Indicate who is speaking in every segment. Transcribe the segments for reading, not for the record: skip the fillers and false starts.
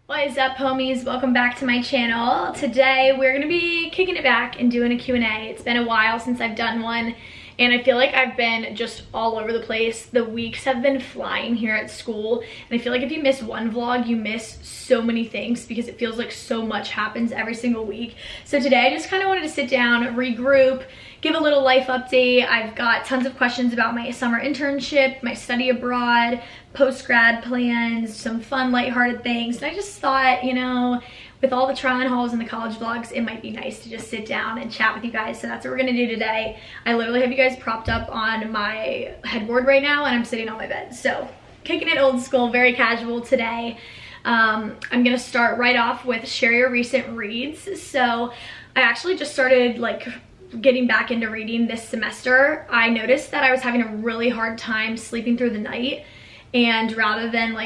Speaker 1: What is up, homies? Welcome back to my channel. Today we're gonna be kicking it back and doing a Q&A. It's been a while since I've done one, and I feel like I've been just all over the place. The weeks have been flying here at school, and I feel like if you miss one vlog, you miss so many things because it feels like so much happens every single week. So today I just kind of wanted to sit down, regroup, give a little life update. I've got tons of questions about my summer internship, my study abroad, post-grad plans, some fun lighthearted things. And I just thought, you know, with all the try-on hauls and the college vlogs, it might be nice to just sit down and chat with you guys. So that's what we're gonna do today. I literally have you guys propped up on my headboard right now, and I'm sitting on my bed. So kicking it old school, very casual today. I'm gonna start right off with share your recent reads. So I actually just started getting back into reading this semester. I noticed that I was having a really hard time sleeping through the night, and rather than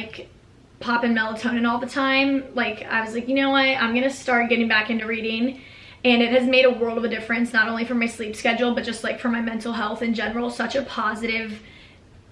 Speaker 1: popping melatonin all the time, I was like, you know what, I'm gonna start getting back into reading. And it has made a world of a difference, not only for my sleep schedule, but just for my mental health in general. Such a positive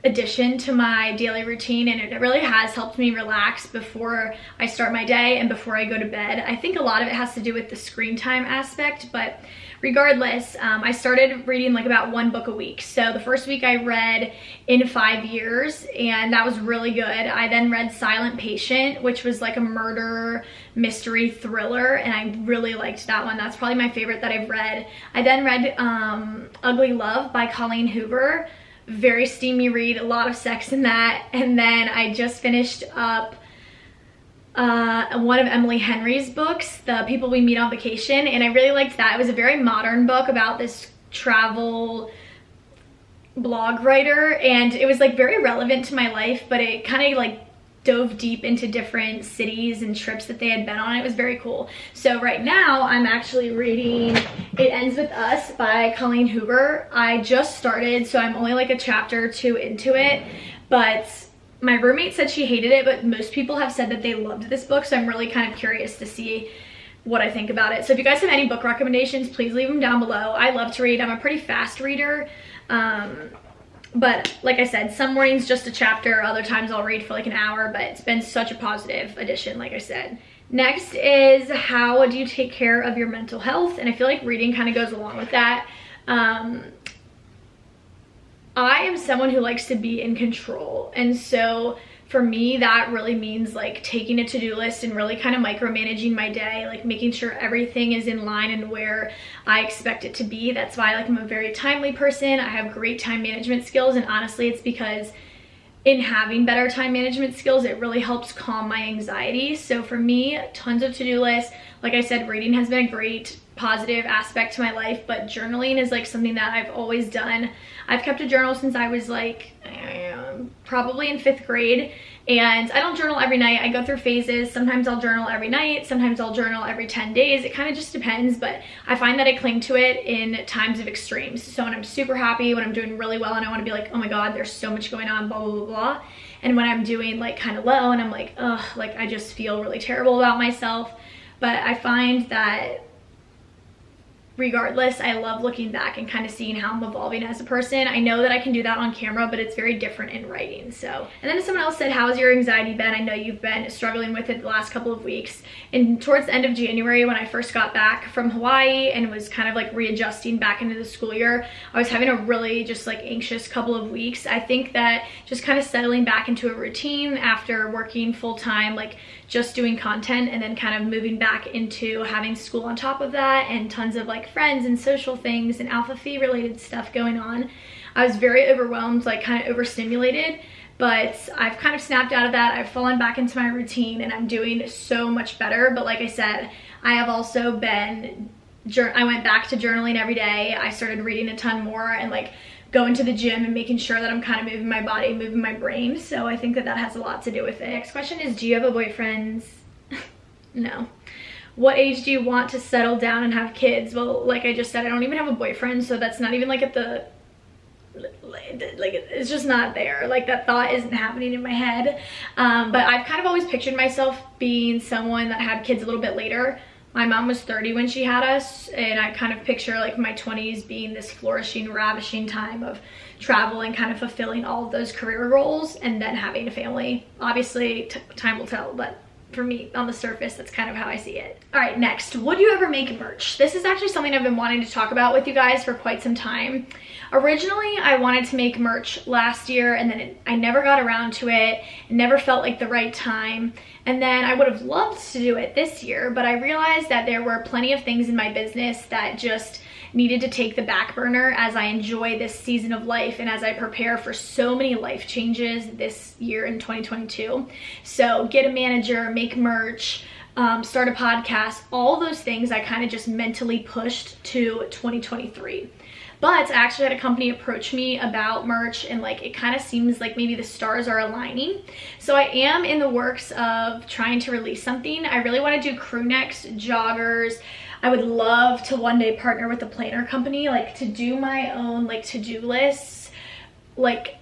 Speaker 1: addition to my daily routine, and it really has helped me relax before I start my day and before I go to bed. I think a lot of it has to do with the screen time aspect, but regardless, I started reading about one book a week. So the first week I read In 5 Years, and that was really good. I then read Silent Patient, which was a murder mystery thriller, and I really liked that one. That's probably my favorite that I've read. I then read Ugly Love by Colleen Hoover. Very steamy read, a lot of sex in that. And then I just finished up one of Emily Henry's books, The People We Meet on Vacation, and I really liked that. It was a very modern book about this travel blog writer, and it was very relevant to my life, but it kind of dove deep into different cities and trips that they had been on. It was very cool. So right now I'm actually reading It Ends With Us by Colleen Hoover. I just started, so I'm only a chapter or two into it, but my roommate said she hated it, but most people have said that they loved this book, so I'm really kind of curious to see what I think about it. So if you guys have any book recommendations, please leave them down below. I love to read. I'm a pretty fast reader. But like I said, some mornings just a chapter, other times I'll read for an hour, but it's been such a positive addition, like I said. Next is how do you take care of your mental health? And I feel like reading kind of goes along with that. I am someone who likes to be in control, and so for me that really means taking a to-do list and really kind of micromanaging my day, making sure everything is in line and where I expect it to be. That's why I'm a very timely person. I have great time management skills, and honestly it's because in having better time management skills, it really helps calm my anxiety. So for me, tons of to-do lists. Like I said, reading has been a great positive aspect to my life, but journaling is something that I've always done. I've kept a journal since I was probably in 5th grade, and I don't journal every night. I go through phases. Sometimes I'll journal every night, sometimes I'll journal every 10 days. It kind of just depends, but I find that I cling to it in times of extremes. So when I'm super happy, when I'm doing really well and I want to be oh my god, there's so much going on, blah blah blah blah, and when I'm doing kind of low and I'm ugh, I just feel really terrible about myself. But I find that regardless, I love looking back and kind of seeing how I'm evolving as a person. I know that I can do that on camera, but it's very different in writing. So, and then someone else said, how's your anxiety been? I know you've been struggling with it the last couple of weeks. And towards the end of January, when I first got back from Hawaii and was kind of readjusting back into the school year, I was having a really just anxious couple of weeks. I think that just kind of settling back into a routine after working full-time, just doing content, and then kind of moving back into having school on top of that and tons of friends and social things and alpha phi related stuff going on. I was very overwhelmed, kind of overstimulated, but I've kind of snapped out of that. I've fallen back into my routine and I'm doing so much better. But like I said, I have also been, I went back to journaling every day. I started reading a ton more and going to the gym and making sure that I'm kind of moving my body, moving my brain. So I think that that has a lot to do with it. Next question is, do you have a boyfriend? No. What age do you want to settle down and have kids? Well, like I just said, I don't even have a boyfriend, so that's not even at the, it's just not there. That thought isn't happening in my head. But I've kind of always pictured myself being someone that had kids a little bit later. My mom was 30 when she had us, and I kind of picture my 20s being this flourishing, ravishing time of travel and kind of fulfilling all of those career goals and then having a family. Obviously, time will tell, but for me on the surface, that's kind of how I see it. All right, next, would you ever make merch? This is actually something I've been wanting to talk about with you guys for quite some time. Originally, I wanted to make merch last year, and then I never got around to it. It never felt like the right time. And then I would have loved to do it this year, but I realized that there were plenty of things in my business that just needed to take the back burner as I enjoy this season of life and as I prepare for so many life changes this year in 2022. So get a manager, make merch, start a podcast, all those things I kind of just mentally pushed to 2023. But I actually had a company approach me about merch, and like it kind of seems like maybe the stars are aligning. So I am in the works of trying to release something. I really want to do crew necks, joggers. I would love to one day partner with a planner company, like to do my own like to-do lists, like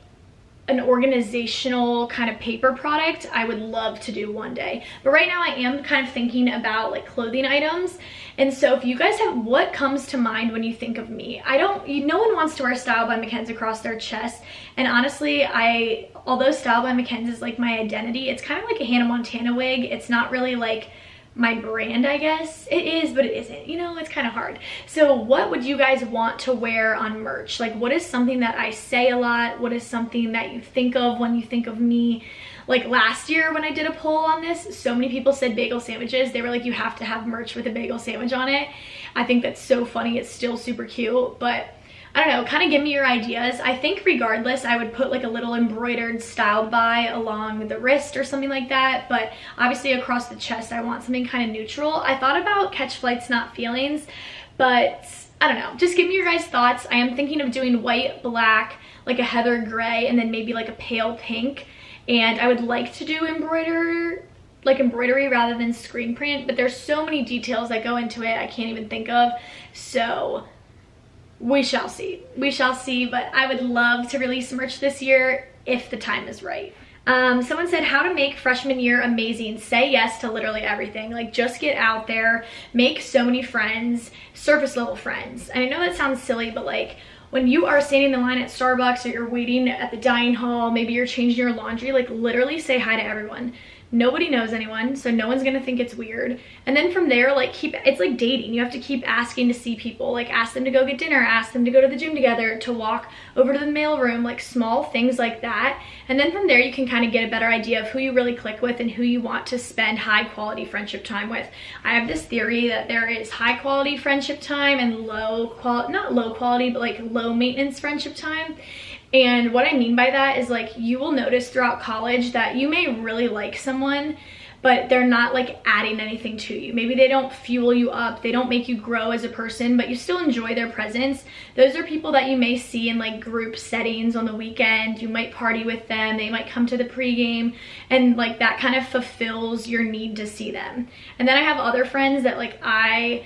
Speaker 1: an organizational kind of paper product. I would love to do one day. But right now I am kind of thinking about like clothing items. And so if you guys have, what comes to mind when you think of me? No one wants to wear Style by MCKENZ across their chest. And honestly, although Style by MCKENZ is like my identity, it's kind of like a Hannah Montana wig. It's not really like my brand, I guess. It is, but it isn't. You know, it's kind of hard. So what would you guys want to wear on merch? Like, what is something that I say a lot? What is something that you think of when you think of me? Like last year when I did a poll on this, so many people said bagel sandwiches. They were like, you have to have merch with a bagel sandwich on it. I think that's so funny. It's still super cute, but I don't know, kind of give me your ideas. I think regardless, I would put like a little embroidered styled by along the wrist or something like that. But obviously across the chest, I want something kind of neutral. I thought about catch flights, not feelings, but I don't know. Just give me your guys' thoughts. I am thinking of doing white, black, like a heather gray, and then maybe like a pale pink. And I would like to do embroidery rather than screen print, but there's so many details that go into it I can't even think of. So we shall see. We shall see, but I would love to release merch this year if the time is right. Someone said, how to make freshman year amazing. Say yes to literally everything. Like, just get out there, make so many friends, surface level friends. And I know that sounds silly, but like, when you are standing in line at Starbucks or you're waiting at the dining hall, maybe you're changing your laundry, like literally say hi to everyone. Nobody knows anyone, so no one's gonna think it's weird. And then from there, like it's like dating. You have to keep asking to see people, like ask them to go get dinner, ask them to go to the gym together, to walk over to the mailroom, like small things like that. And then from there, you can kind of get a better idea of who you really click with and who you want to spend high quality friendship time with. I have this theory that there is high quality friendship time and not low quality, but like low maintenance friendship time. And what I mean by that is like you will notice throughout college that you may really like someone, but they're not like adding anything to you. Maybe they don't fuel you up, they don't make you grow as a person, but you still enjoy their presence. Those are people that you may see in like group settings on the weekend. You might party with them, they might come to the pregame, and like that kind of fulfills your need to see them. And then I have other friends that like I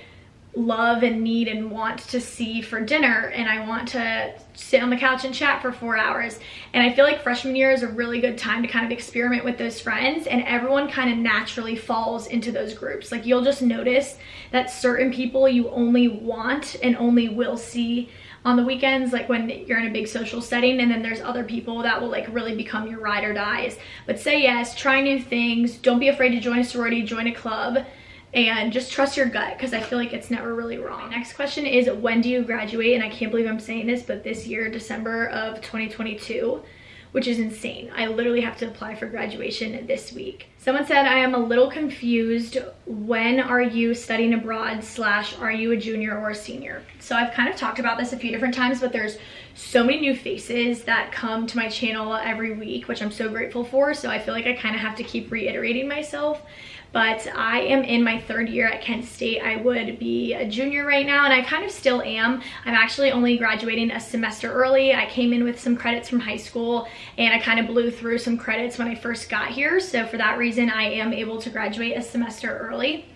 Speaker 1: love and need and want to see for dinner, and I want to sit on the couch and chat for 4 hours. And I feel like freshman year is a really good time to kind of experiment with those friends, and everyone kind of naturally falls into those groups. Like you'll just notice that certain people you only want and only will see on the weekends, like when you're in a big social setting, and then there's other people that will like really become your ride or dies. But say yes, try new things, don't be afraid to join a sorority, join a club, and just trust your gut, because I feel like it's never really wrong. Next question is, when do you graduate? And I can't believe I'm saying this, but this year, December of 2022, which is insane. I literally have to apply for graduation this week. Someone said, I am a little confused. When are you studying abroad / are you a junior or a senior? So I've kind of talked about this a few different times, but there's so many new faces that come to my channel every week, which I'm so grateful for. So I feel like I kind of have to keep reiterating myself. But I am in my 3rd year at Kent State. I would be a junior right now, and I kind of still am. I'm actually only graduating a semester early. I came in with some credits from high school, and I kind of blew through some credits when I first got here. So for that reason, I am able to graduate a semester early.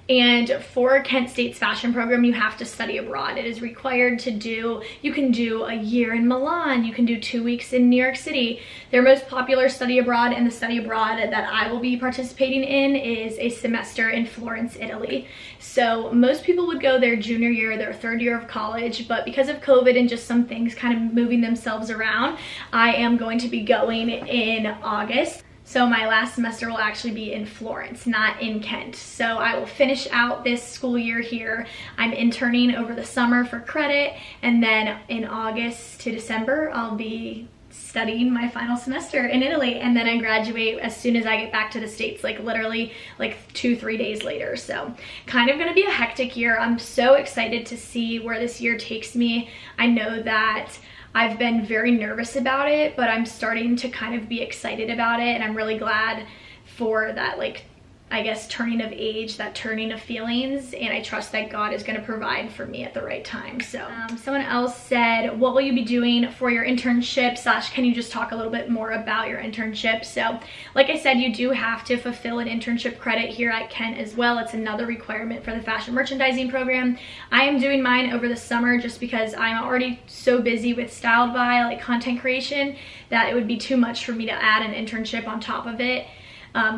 Speaker 1: And for Kent State's fashion program, you have to study abroad. It is required to do, you can do a year in Milan, you can do 2 weeks in New York City. Their most popular study abroad, and the study abroad that I will be participating in, is a semester in Florence, Italy. So most people would go their junior year, their 3rd year of college, but because of COVID and just some things kind of moving themselves around, I am going to be going in August. So my last semester will actually be in Florence, not in Kent. So I will finish out this school year here. I'm interning over the summer for credit, and then in August to December, I'll be studying my final semester in Italy, and then I graduate as soon as I get back to the States, like literally like 2-3 days later. So kind of gonna be a hectic year. I'm so excited to see where this year takes me. I know that I've been very nervous about it, but I'm starting to kind of be excited about it, and I'm really glad for that, like, I guess, turning of age, that turning of feelings, and I trust that God is going to provide for me at the right time. So someone else said, what will you be doing for your internship, / can you just talk a little bit more about your internship? So like I said, you do have to fulfill an internship credit here at Kent as well. It's another requirement for the fashion merchandising program. I am doing mine over the summer just because I'm already so busy with Styled By, like content creation, that it would be too much for me to add an internship on top of it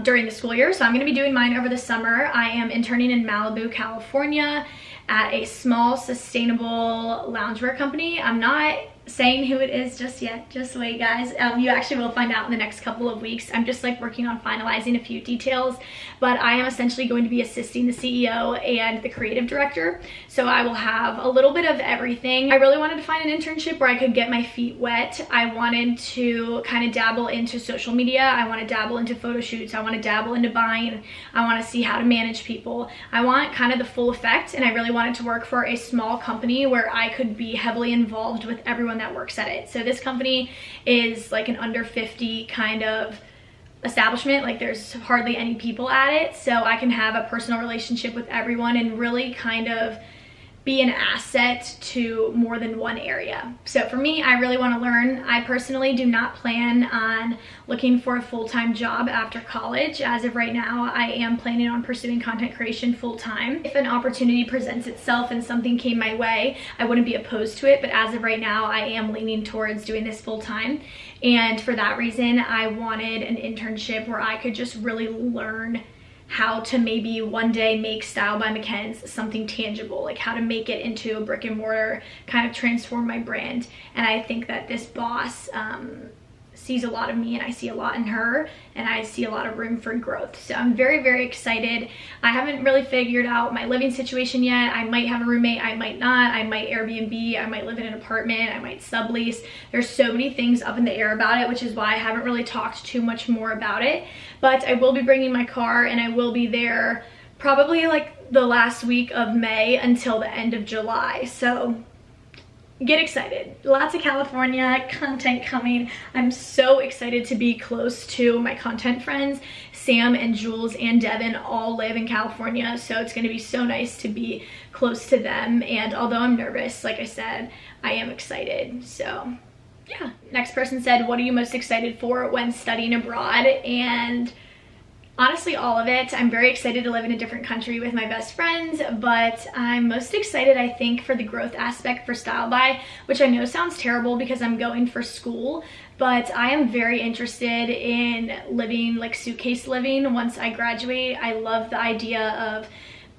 Speaker 1: during the school year. So I'm going to be doing mine over the summer. I am interning in Malibu, California at a small sustainable loungewear company. I'm not saying who it is just yet. Just wait, guys. You actually will find out in the next couple of weeks. I'm just like working on finalizing a few details, but I am essentially going to be assisting the CEO and the creative director. So I will have a little bit of everything. I really wanted to find an internship where I could get my feet wet. I wanted to kind of dabble into social media. I want to dabble into photo shoots. I want to dabble into buying. I want to see how to manage people. I want kind of the full effect, and I really wanted to work for a small company where I could be heavily involved with everyone that works at it. So this company is like an under 50 kind of establishment. Like there's hardly any people at it, so I can have a personal relationship with everyone and really kind of be an asset to more than one area. So for me, I really want to learn. I personally do not plan on looking for a full-time job after college. As of right now, I am planning on pursuing content creation full-time. If an opportunity presents itself and something came my way, I wouldn't be opposed to it, but as of right now, I am leaning towards doing this full-time. And for that reason, I wanted an internship where I could just really learn how to maybe one day make Styled by MCKENZ something tangible, like how to make it into a brick and mortar, kind of transform my brand. And I think that this boss sees a lot of me, and I see a lot in her, and I see a lot of room for growth. So I'm very, very excited. I haven't really figured out my living situation yet. I might have a roommate, I might not. I might Airbnb, I might live in an apartment, I might sublease. There's so many things up in the air about it, which is why I haven't really talked too much more about it. But I will be bringing my car, and I will be there probably like the last week of May until the end of July. So get excited. Lots of California content coming. I'm so excited to be close to my content friends. Sam and Jules and Devin all live in California, so it's going to be so nice to be close to them. And although I'm nervous, like I said, I am excited. So yeah. Next person said, what are you most excited for when studying abroad? And honestly, all of it. I'm very excited to live in a different country with my best friends, but I'm most excited, I think, for the growth aspect for Styled By, which I know sounds terrible because I'm going for school, but I am very interested in living like suitcase living once I graduate. I love the idea of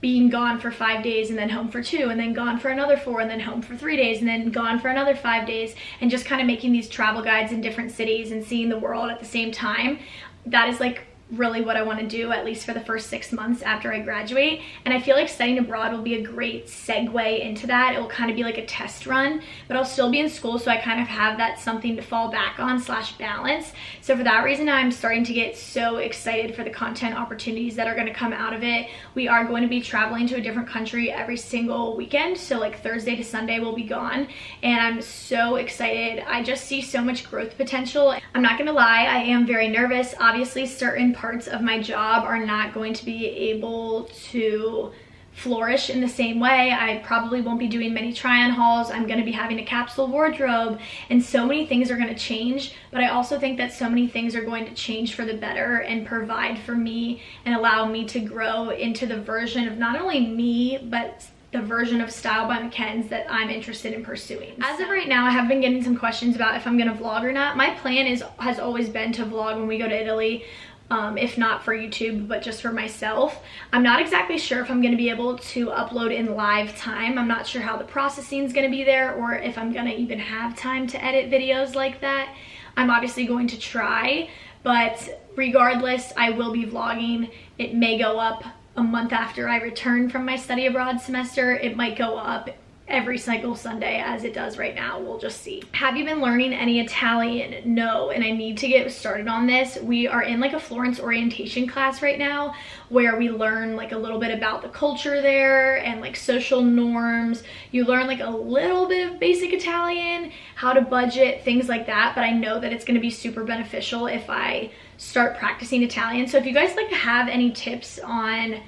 Speaker 1: being gone for 5 days and then home for 2, and then gone for another 4, and then home for 3 days, and then gone for another 5 days, and just kind of making these travel guides in different cities and seeing the world at the same time. That is like really what I want to do, at least for the first 6 months after I graduate. And I feel like studying abroad will be a great segue into that. It will kind of be like a test run, but I'll still be in school, so I kind of have that something to fall back on / balance. So for that reason, I'm starting to get so excited for the content opportunities that are going to come out of it. We are going to be traveling to a different country every single weekend, so like Thursday to Sunday we'll be gone, and I'm so excited. I just see so much growth potential. I'm not gonna lie, I am very nervous. Obviously, certain parts of my job are not going to be able to flourish in the same way. I probably won't be doing many try-on hauls. I'm going to be having a capsule wardrobe, and so many things are going to change, but I also think that so many things are going to change for the better and provide for me and allow me to grow into the version of not only me, but the version of Styled by MCKENZ that I'm interested in pursuing. As of right now, I have been getting some questions about if I'm going to vlog or not. My plan has always been to vlog when we go to Italy. If not for YouTube, but just for myself. I'm not exactly sure if I'm going to be able to upload in live time. I'm not sure how the processing is going to be there, or if I'm going to even have time to edit videos like that. I'm obviously going to try, But regardless, I will be vlogging. It may go up a month after I return from my study abroad semester. It might go up every single Sunday as it does right now. We'll just see. Have you been learning any Italian? No, and I need to get started on this. We are in like a Florence orientation class right now where we learn like a little bit about the culture there and like social norms. You learn like a little bit of basic Italian, how to budget, things like that, but I know that it's going to be super beneficial if I start practicing Italian. So if you guys like have any tips on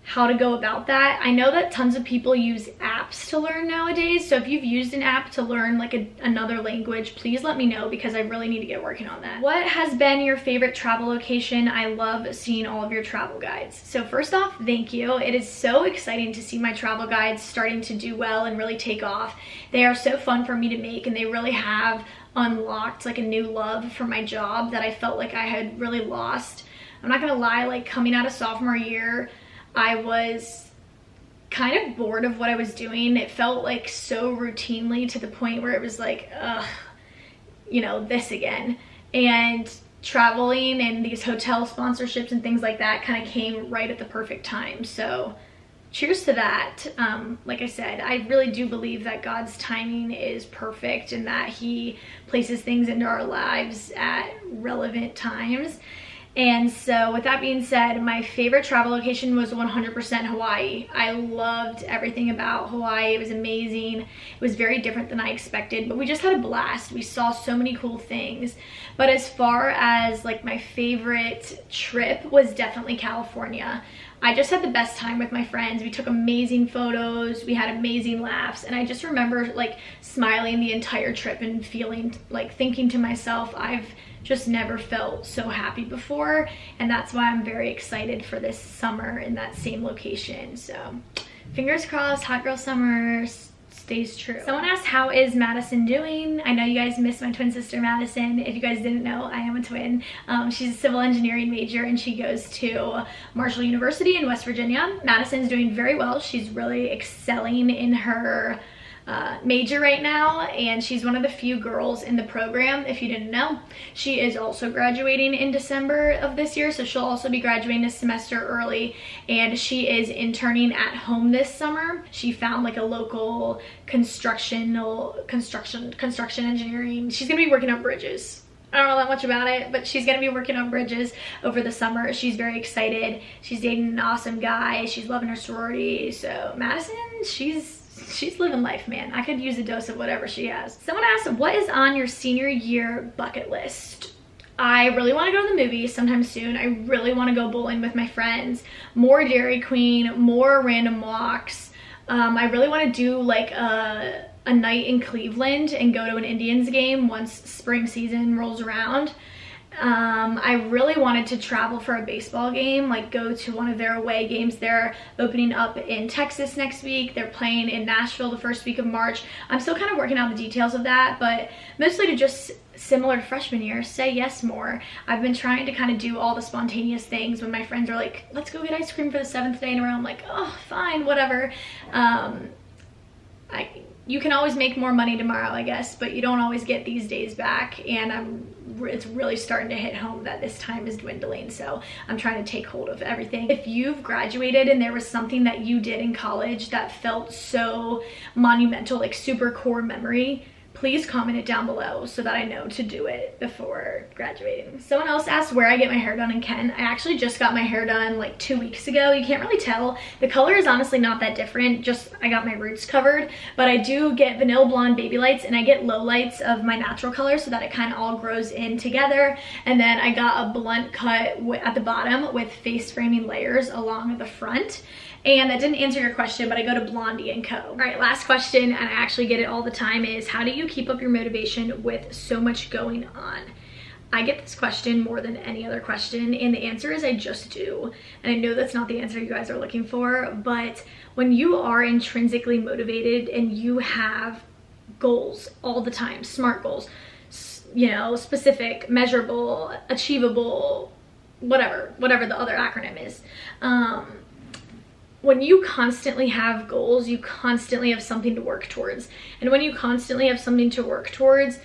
Speaker 1: how to go about that. I know that tons of people use apps to learn nowadays, so if you've used an app to learn like another language, please let me know because I really need to get working on that. What has been your favorite travel location? I love seeing all of your travel guides. So first off, thank you. It is so exciting to see my travel guides starting to do well and really take off. They are so fun for me to make, and they really have unlocked like a new love for my job that I felt like I had really lost. I'm not gonna lie, like coming out of sophomore year, I was kind of bored of what I was doing. It felt like so routinely to the point where it was like, ugh, you know, this again. And traveling and these hotel sponsorships and things like that kind of came right at the perfect time. So cheers to that. Like I said, I really do believe that God's timing is perfect and that he places things into our lives at relevant times. And so with that being said, my favorite travel location was 100% Hawaii. I loved everything about Hawaii. It was amazing. It was very different than I expected, but we just had a blast. We saw so many cool things. But as far as like my favorite trip was definitely California. I just had the best time with my friends. We took amazing photos, we had amazing laughs, and I just remember like smiling the entire trip and feeling like thinking to myself, I've just never felt so happy before, and that's why I'm very excited for this summer in that same location. So fingers crossed, hot girl summer stays true. Someone asked, how is Madison doing? I know you guys miss my twin sister Madison. If you guys didn't know, I am a twin. She's a civil engineering major and she goes to Marshall University in West Virginia. Madison's doing very well. She's really excelling in her major right now, and she's one of the few girls in the program. If you didn't know, she is also graduating in December of this year, so she'll also be graduating this semester early, and she is interning at home this summer. She found like a local construction engineering. She's gonna be working on bridges. I don't know that much about it, but she's gonna be working on bridges over the summer. She's very excited. She's dating an awesome guy. She's loving her sorority. So Madison, she's living life, man. I could use a dose of whatever she has. Someone asked, what is on your senior year bucket list? I really want to go to the movies sometime soon. I really want to go bowling with my friends. More Dairy Queen, more random walks. I really want to do like a night in Cleveland and go to an Indians game once spring season rolls around. I really wanted to travel for a baseball game, like go to one of their away games. They're opening up in Texas next week. They're playing in Nashville the first week of March. I'm still kind of working out the details of that, but mostly to just, similar to freshman year, say yes more. I've been trying to kind of do all the spontaneous things when my friends are like, let's go get ice cream for the 7th day in a row. I'm like, oh, fine, whatever. You can always make more money tomorrow, I guess, but you don't always get these days back, and it's really starting to hit home that this time is dwindling, so I'm trying to take hold of everything. If you've graduated and there was something that you did in college that felt so monumental, like super core memory, please comment it down below so that I know to do it before graduating. Someone else asked where I get my hair done in Ken. I actually just got my hair done like 2 weeks ago. You can't really tell. The color is honestly not that different, just I got my roots covered, but I do get vanilla blonde baby lights and I get low lights of my natural color so that it kind of all grows in together. And then I got a blunt cut at the bottom with face framing layers along the front. And that didn't answer your question, but I go to Blondie & Co. All right, last question, and I actually get it all the time, is how do you keep up your motivation with so much going on? I get this question more than any other question, and the answer is I just do. And I know that's not the answer you guys are looking for, but when you are intrinsically motivated and you have goals all the time, SMART goals, you know, specific, measurable, achievable, whatever the other acronym is, when you constantly have goals, you constantly have something to work towards. And when you constantly have something to work towards,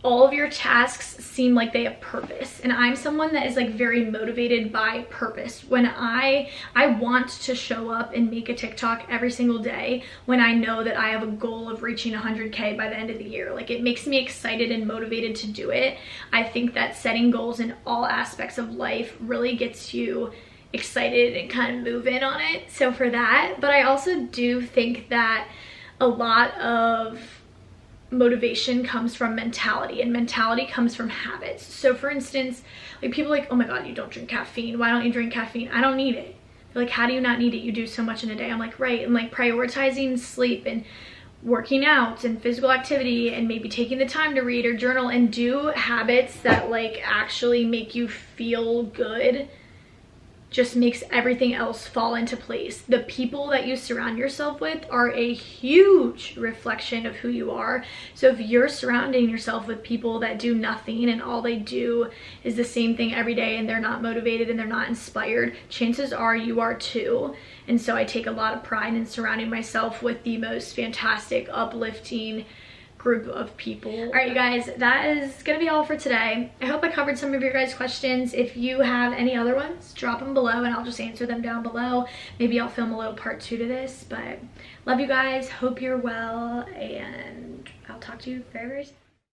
Speaker 1: all of your tasks seem like they have purpose. And I'm someone that is like very motivated by purpose. When I want to show up and make a TikTok every single day when I know that I have a goal of reaching 100K by the end of the year. Like, it makes me excited and motivated to do it. I think that setting goals in all aspects of life really gets you excited and kind of moving on it. So for that, but I also do think that a lot of motivation comes from mentality, and mentality comes from habits. So for instance, like, people are like, oh my god, you don't drink caffeine, why don't you drink caffeine? I don't need it. They're like, how do you not need it? You do so much in a day. I'm like, right. I'm like, prioritizing sleep and working out and physical activity and maybe taking the time to read or journal and do habits that like actually make you feel good just makes everything else fall into place. The people that you surround yourself with are a huge reflection of who you are. So if you're surrounding yourself with people that do nothing and all they do is the same thing every day and they're not motivated and they're not inspired, chances are you are too. And so I take a lot of pride in surrounding myself with the most fantastic, uplifting group of people. All right, you guys, that is gonna be all for today. I hope I covered some of your guys' questions. If you have any other ones, drop them below and I'll just answer them down below. Maybe I'll film a little part 2 to this, but love you guys, hope you're well, and I'll talk to you very, very soon.